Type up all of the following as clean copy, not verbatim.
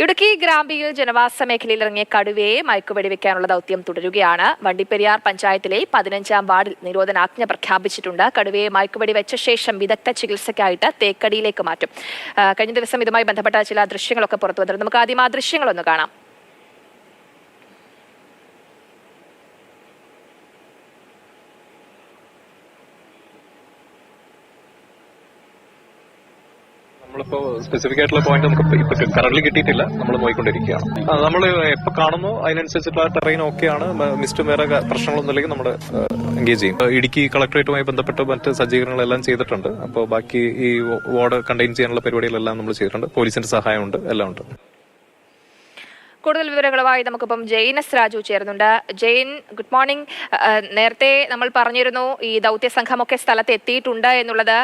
ഇടുക്കി ഗ്രാമ്പിയിൽ ജനവാസ മേഖലയിൽ ഇറങ്ങിയ കടുവയെ മയക്കുവെടി വെക്കാനുള്ള ദൗത്യം തുടരുകയാണ്. വണ്ടിപ്പെരിയാർ പഞ്ചായത്തിലെ 15-ാം വാർഡിൽ നിരോധനാജ്ഞ പ്രഖ്യാപിച്ചിട്ടുണ്ട്. കടുവയെ മയക്കുവെടി വെച്ച ശേഷം വിദഗ്ധ ചികിത്സയ്ക്കായിട്ട് തേക്കടിയിലേക്ക് മാറ്റും. കഴിഞ്ഞ ദിവസം ഇതുമായി ബന്ധപ്പെട്ട ചില ദൃശ്യങ്ങളൊക്കെ പുറത്തു വന്നിട്ടുണ്ട്. നമുക്ക് ആദ്യം ആ ദൃശ്യങ്ങളൊന്ന് കാണാം. നമ്മളിപ്പോ സ്പെസിഫിക് ആയിട്ടുള്ള പോയിന്റ് നമുക്ക് ഇപ്പൊ കറന്റ് കിട്ടിയിട്ടില്ല. നമ്മൾ പോയിക്കൊണ്ടിരിക്കുകയാണ്. നമ്മൾ എപ്പോ കാണുന്നു അതിനനുസരിച്ചിട്ടുള്ള ടെറൈൻ ഓക്കെയാണ്. മിസ്റ്റും വേറെ പ്രശ്നങ്ങളൊന്നും ഇല്ലെങ്കിൽ നമ്മൾ എൻഗേജ് ചെയ്യും. ഇടുക്കി കളക്ടറേറ്റുമായി ബന്ധപ്പെട്ട് മറ്റ് സജ്ജീകരണങ്ങളെല്ലാം ചെയ്തിട്ടുണ്ട്. അപ്പോൾ ബാക്കി ഈ വാർഡ് കണ്ടെയ്ൻ ചെയ്യാനുള്ള പരിപാടികളെല്ലാം നമ്മൾ ചെയ്തിട്ടുണ്ട്. പോലീസിന്റെ സഹായമുണ്ട്, എല്ലാം ഉണ്ട്. കൂടുതൽ വിവരങ്ങളുമായി നമുക്കിപ്പം ജെയിൻ എസ് രാജു ചേരുന്നുണ്ട്. Jain, good morning. നേരത്തെ നമ്മൾ പറഞ്ഞിരുന്നു ഈ ദൗത്യ സംഘമൊക്കെ സ്ഥലത്ത് എത്തിയിട്ടുണ്ട് എന്നുള്ളത്.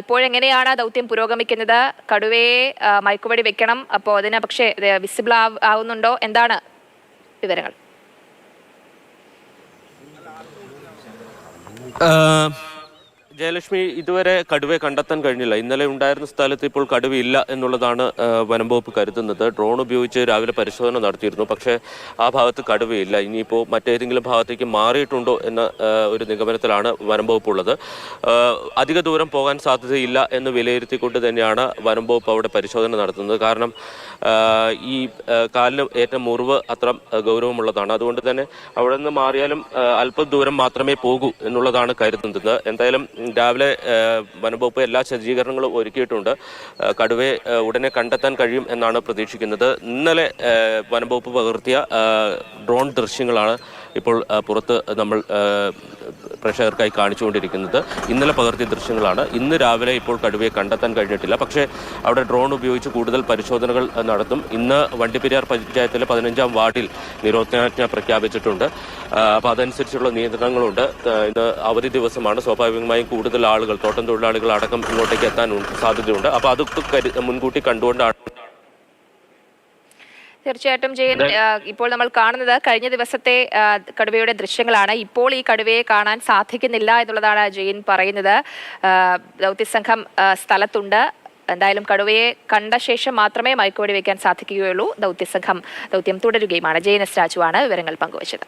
ഇപ്പോഴെങ്ങനെയാണ് ദൗത്യം പുരോഗമിക്കുന്നത്? കടുവയെ മയക്കുവെടി വെക്കണം, അപ്പോൾ അതിന് പക്ഷേ വിസിബിൾ ആവുന്നുണ്ടോ? എന്താണ് വിവരങ്ങൾ? ജയലക്ഷ്മി, ഇതുവരെ കടുവയെ കണ്ടെത്താൻ കഴിഞ്ഞില്ല. ഇന്നലെ ഉണ്ടായിരുന്ന സ്ഥലത്ത് ഇപ്പോൾ കടുവയില്ല എന്നുള്ളതാണ് വനംവകുപ്പ് കരുതുന്നത്. ഡ്രോൺ ഉപയോഗിച്ച് രാവിലെ പരിശോധന നടത്തിയിരുന്നു, പക്ഷേ ആ ഭാഗത്ത് കടുവയില്ല. ഇനിയിപ്പോൾ മറ്റേതെങ്കിലും ഭാഗത്തേക്ക് മാറിയിട്ടുണ്ടോ എന്ന ഒരു നിഗമനത്തിലാണ് വനംവകുപ്പ് ഉള്ളത്. അധിക ദൂരം പോകാൻ സാധ്യതയില്ല എന്ന് വിലയിരുത്തിക്കൊണ്ട് തന്നെയാണ് വനംവകുപ്പ് അവിടെ പരിശോധന നടത്തുന്നത്. കാരണം ഈ കാലിന് ഏറ്റ മുറിവ് അത്ര ഗൗരവമുള്ളതാണ്. അതുകൊണ്ട് തന്നെ അവിടെ നിന്ന് മാറിയാലും അല്പം ദൂരം മാത്രമേ പോകൂ എന്നുള്ളതാണ് കരുതുന്നത്. എന്തായാലും രാവിലെ വനംവകുപ്പ് എല്ലാ സജ്ജീകരണങ്ങളും ഒരുക്കിയിട്ടുണ്ട്. കടുവയെ ഉടനെ കണ്ടെത്താൻ കഴിയും എന്നാണ് പ്രതീക്ഷിക്കുന്നത്. ഇന്നലെ വനംവകുപ്പ് പകർത്തിയ ഡ്രോൺ ദൃശ്യങ്ങളാണ് ഇപ്പോൾ പുറത്ത് നമ്മൾ പ്രേക്ഷകർക്കായി കാണിച്ചുകൊണ്ടിരിക്കുന്നത്. ഇന്നലെ പകർത്തിയ ദൃശ്യങ്ങളാണ്. ഇന്ന് രാവിലെ ഇപ്പോൾ കടുവയെ കണ്ടെത്താൻ കഴിഞ്ഞിട്ടില്ല, പക്ഷേ അവിടെ ഡ്രോൺ ഉപയോഗിച്ച് കൂടുതൽ പരിശോധനകൾ നടത്തും. ഇന്ന് വണ്ടിപ്പെരിയാർ പഞ്ചായത്തിലെ 15-ാം വാർഡിൽ നിരോധനാജ്ഞ പ്രഖ്യാപിച്ചിട്ടുണ്ട്. അപ്പോൾ അതനുസരിച്ചുള്ള നിയന്ത്രണങ്ങളുണ്ട്. ഇന്ന് അവധി ദിവസമാണ്. സ്വാഭാവികമായും കൂടുതൽ ആളുകൾ, തോട്ടം തൊഴിലാളികൾ അടക്കം ഇങ്ങോട്ടേക്ക് എത്താൻ സാധ്യതയുണ്ട്. അപ്പോൾ അതൊക്കെ മുൻകൂട്ടി കണ്ടുകൊണ്ടാണ്. തീർച്ചയായിട്ടും ജയൻ, ഇപ്പോൾ നമ്മൾ കാണുന്നത് കഴിഞ്ഞ ദിവസത്തെ കടുവയുടെ ദൃശ്യങ്ങളാണ്. ഇപ്പോൾ ഈ കടുവയെ കാണാൻ സാധിക്കുന്നില്ല എന്നുള്ളതാണ് ജയൻ പറയുന്നത്. ദൗത്യസംഘം സ്ഥലത്തുണ്ട്. എന്തായാലും കടുവയെ കണ്ട ശേഷം മാത്രമേ മയക്കുവെടി വയ്ക്കാൻ സാധിക്കുകയുള്ളൂ. ദൗത്യം തുടരുകയുമാണ്. ജെയിൻ എസ് രാജുവാണ് വിവരങ്ങൾ പങ്കുവച്ചത്.